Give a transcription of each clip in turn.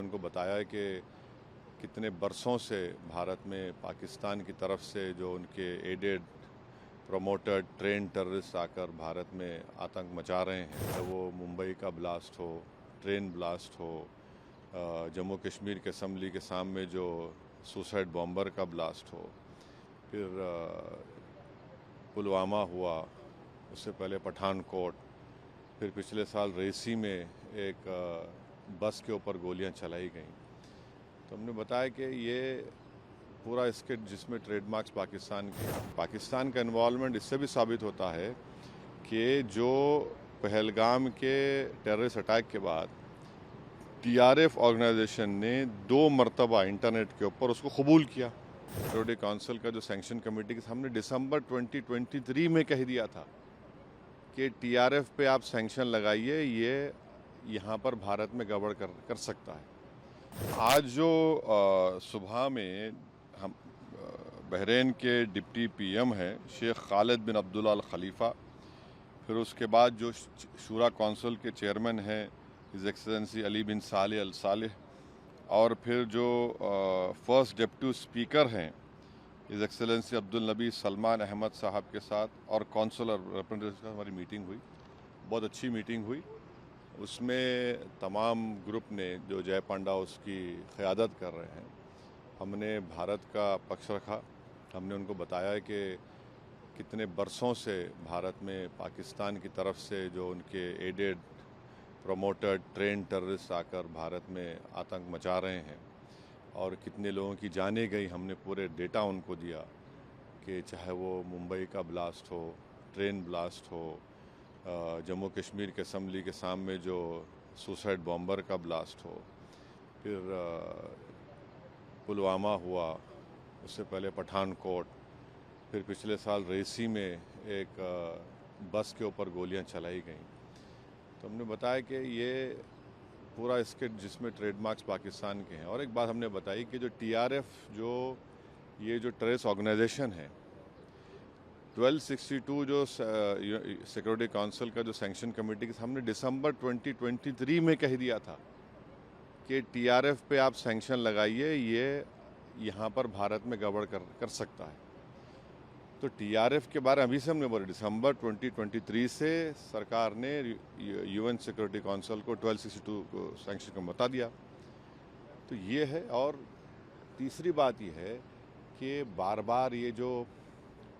उनको बताया है कि कितने बरसों से भारत में पाकिस्तान की तरफ से जो उनके एडेड प्रमोटेड ट्रेन टेररिस्ट आकर भारत में आतंक मचा रहे हैं, चाहे वो मुंबई का ब्लास्ट हो, ट्रेन ब्लास्ट हो, जम्मू कश्मीर के असम्बली के सामने जो सुसाइड बॉम्बर का ब्लास्ट हो, फिर पुलवामा हुआ, उससे पहले पठानकोट, फिर पिछले साल रेसी में एक बस के ऊपर गोलियां चलाई गईं। तो हमने बताया कि ये पूरा स्किट जिसमें ट्रेडमार्क्स पाकिस्तान का इन्वॉल्वमेंट इससे भी साबित होता है कि जो पहलगाम के टेररिस्ट अटैक के बाद टीआरएफ ऑर्गेनाइजेशन ने 2 मरतबा इंटरनेट के ऊपर उसको कबूल किया। सिक्योरिटी काउंसिल का जो सैंक्शन कमेटी के सामने दिसंबर 2023 में कह दिया था कि टीआरएफ पे आप सैंक्शन लगाइए, ये यहाँ पर भारत में गड़बड़ कर सकता है। आज जो सुबह में हम बहरीन के डिप्टी पीएम हैं शेख खालिद बिन अब्दुल्ला अल खलीफा, फिर उसके बाद जो शूरा काउंसिल के चेयरमैन हैं हिज एक्सेलेंसी अली बिन सालेह अल सालेह, और फिर जो फर्स्ट डिप्टी स्पीकर हैं हिज एक्सेलेंसी अब्दुल नबी सलमान अहमद साहब के साथ और काउंसिलर रिप्रेजेंटेटिव की हमारी मीटिंग हुई। बहुत अच्छी मीटिंग हुई। उसमें तमाम ग्रुप ने जो जय पांडा उसकी क़यादत कर रहे हैं, हमने भारत का पक्ष रखा। हमने उनको बताया है कि कितने बरसों से भारत में पाकिस्तान की तरफ से जो उनके एडेड प्रमोटेड ट्रेन टेररिस्ट आकर भारत में आतंक मचा रहे हैं और कितने लोगों की जानें गई। हमने पूरे डेटा उनको दिया कि चाहे वो मुंबई का ब्लास्ट हो, ट्रेन ब्लास्ट हो, जम्मू कश्मीर के असम्बली के सामने जो सुसाइड बॉम्बर का ब्लास्ट हो, फिर पुलवामा हुआ, उससे पहले पठानकोट, फिर पिछले साल रेसी में एक बस के ऊपर गोलियां चलाई गईं। तो हमने बताया कि ये पूरा स्किट जिसमें ट्रेडमार्क्स पाकिस्तान के हैं। और एक बात हमने बताई कि जो टीआरएफ ये जो टेररिस्ट ऑर्गेनाइजेशन है, 1262 जो सिक्योरिटी काउंसिल का जो सैंक्शन कमेटी के सामने दिसंबर 2023 में कह दिया था कि टीआरएफ पे आप सैंक्शन लगाइए, ये यहाँ पर भारत में गड़बड़ कर सकता है। तो टीआरएफ के बारे में अभी से हमने बोला, दिसंबर 2023 से सरकार ने यूएन सिक्योरिटी काउंसिल को 1262 को सैंक्शन का बता दिया। तो ये है। और तीसरी बात ये है कि बार बार ये जो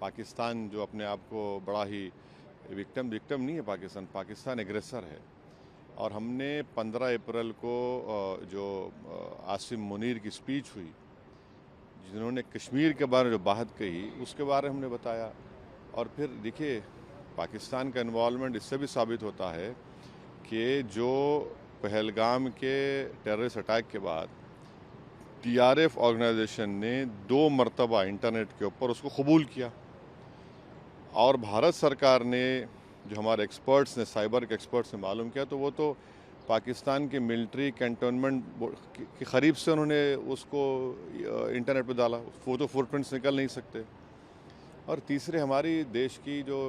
पाकिस्तान जो अपने आप को बड़ा ही विक्टिम नहीं है, पाकिस्तान एग्रेसर है। और हमने 15 अप्रैल को जो आसिम मुनीर की स्पीच हुई, जिन्होंने कश्मीर के बारे में जो बात कही, उसके बारे में हमने बताया। और फिर देखिए, पाकिस्तान का इन्वॉल्वमेंट इससे भी साबित होता है कि जो पहलगाम के टेररिस्ट अटैक के बाद टीआरएफ ऑर्गेनाइजेशन ने 2 मरतबा इंटरनेट के ऊपर उसको कबूल किया। और भारत सरकार ने, जो हमारे एक्सपर्ट्स ने, साइबर के एक्सपर्ट्स ने मालूम किया, तो वो तो पाकिस्तान के मिलिट्री कैंटोनमेंट के करीब से उन्होंने उसको इंटरनेट पे डाला। वो तो फुटप्रिंट्स निकल नहीं सकते। और तीसरे, हमारी देश की जो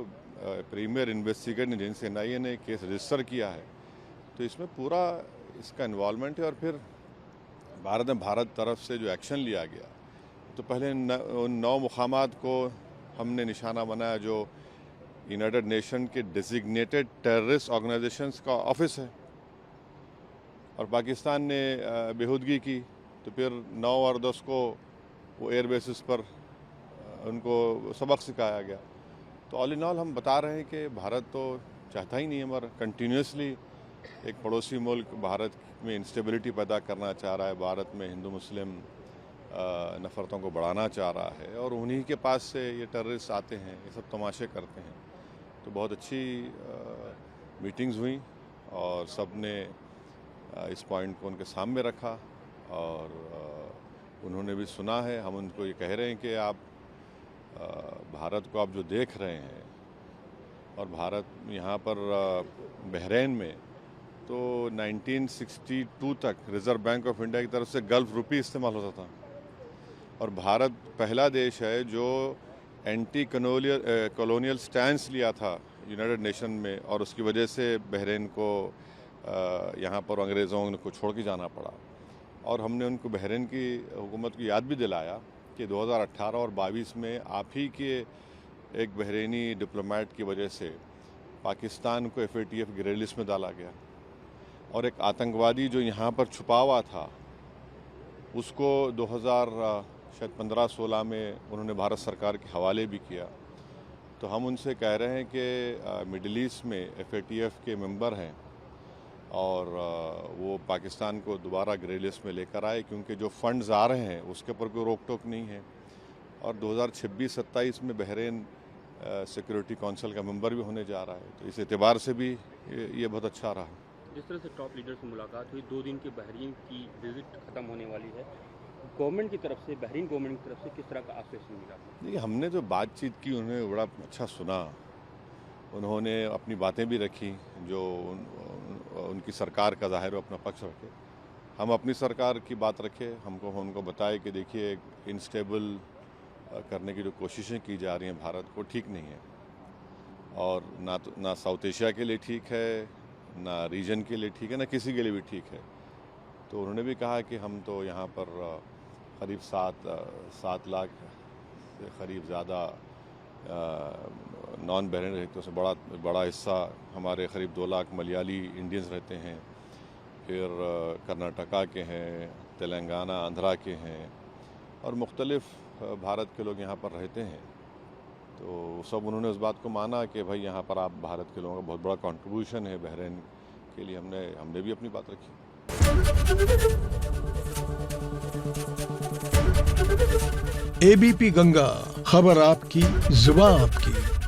प्रीमियर इन्वेस्टिगेटिंग एजेंसी एनआईए ने केस रजिस्टर किया है, तो इसमें पूरा इसका इन्वॉल्वमेंट है। और फिर भारत तरफ से जो एक्शन लिया गया, तो पहले उन 9 मुकामात को हमने निशाना बनाया जो यूनाइटेड नेशन के डेजिग्नेटेड टेररिस्ट ऑर्गेनाइजेशंस का ऑफिस है, और पाकिस्तान ने बेहूदगी की। तो फिर 9 और 10 को वो एयर बेसिस पर उनको सबक सिखाया गया। तो ऑल इन ऑल हम बता रहे हैं कि भारत तो चाहता ही नहीं है, मगर कंटिन्यूसली एक पड़ोसी मुल्क भारत में इंस्टेबिलिटी पैदा करना चाह रहा है, भारत में हिंदू मुस्लिम नफ़रतों को बढ़ाना चाह रहा है, और उन्हीं के पास से ये टेररिस्ट आते हैं, ये सब तमाशे करते हैं। तो बहुत अच्छी मीटिंग्स हुई और सब ने इस पॉइंट को उनके सामने रखा, और उन्होंने भी सुना है। हम उनको ये कह रहे हैं कि आप भारत को आप जो देख रहे हैं, और भारत यहाँ पर बहरीन में तो 1962 तक रिज़र्व बैंक ऑफ इंडिया की तरफ से गल्फ रुपी इस्तेमाल होता था, और भारत पहला देश है जो एंटी कॉलोनियल स्टैंस लिया था यूनाइटेड नेशन में, और उसकी वजह से बहरीन को यहाँ पर अंग्रेज़ों को छोड़ के जाना पड़ा। और हमने उनको बहरीन की हुकूमत को याद भी दिलाया कि 2018 और 22 में आप ही के एक बहरीनी डिप्लोमेट की वजह से पाकिस्तान को FATF ग्रे लिस्ट में डाला गया और एक आतंकवादी जो यहाँ पर छुपा हुआ था उसको 2015-16 में उन्होंने भारत सरकार के हवाले भी किया। तो हम उनसे कह रहे हैं कि मिडिल ईस्ट में FATF के मेंबर हैं और वो पाकिस्तान को दोबारा ग्रे लिस्ट में लेकर आए, क्योंकि जो फंड्स आ रहे हैं उसके ऊपर कोई रोक टोक नहीं है। और 2026-27 में बहरीन सिक्योरिटी काउंसिल का मेंबर भी होने जा रहा है, तो इस एतबार से भी ये बहुत अच्छा रहा। जिस तरह से टॉप लीडर से मुलाकात हुई, 2 दिन की बहरीन की विजिट ख़त्म होने वाली है, गवर्नमेंट की तरफ से, बहरीन गवर्नमेंट की तरफ से किस तरह का आश्वासन मिला? देखिए, हमने जो बातचीत की उन्होंने बड़ा अच्छा सुना, उन्होंने अपनी बातें भी रखी जो उनकी सरकार का ज़ाहिर अपना पक्ष रखे, हम अपनी सरकार की बात रखे। उनको बताए कि देखिए इनस्टेबल करने की जो कोशिशें की जा रही हैं भारत को, ठीक नहीं है और ना साउथ एशिया के लिए ठीक है, ना रीजन के लिए ठीक है, ना किसी के लिए भी ठीक है। तो उन्होंने भी कहा कि हम तो यहाँ पर करीब 7 लाख से करीब ज़्यादा नॉन बहरीन रहते हैं, बड़ा हिस्सा हमारे करीब 2 लाख मलयाली इंडियंस रहते हैं, फिर कर्नाटका के हैं, तेलंगाना आंध्रा के हैं और मुख्तलिफ भारत के लोग यहाँ पर रहते हैं। तो सब उन्होंने उस बात को माना कि भाई यहाँ पर आप भारत के लोगों का बहुत बड़ा कंट्रीब्यूशन है बहरीन के लिए। हमने भी अपनी बात रखी। ABP गंगा, खबर आपकी, जुबान आपकी।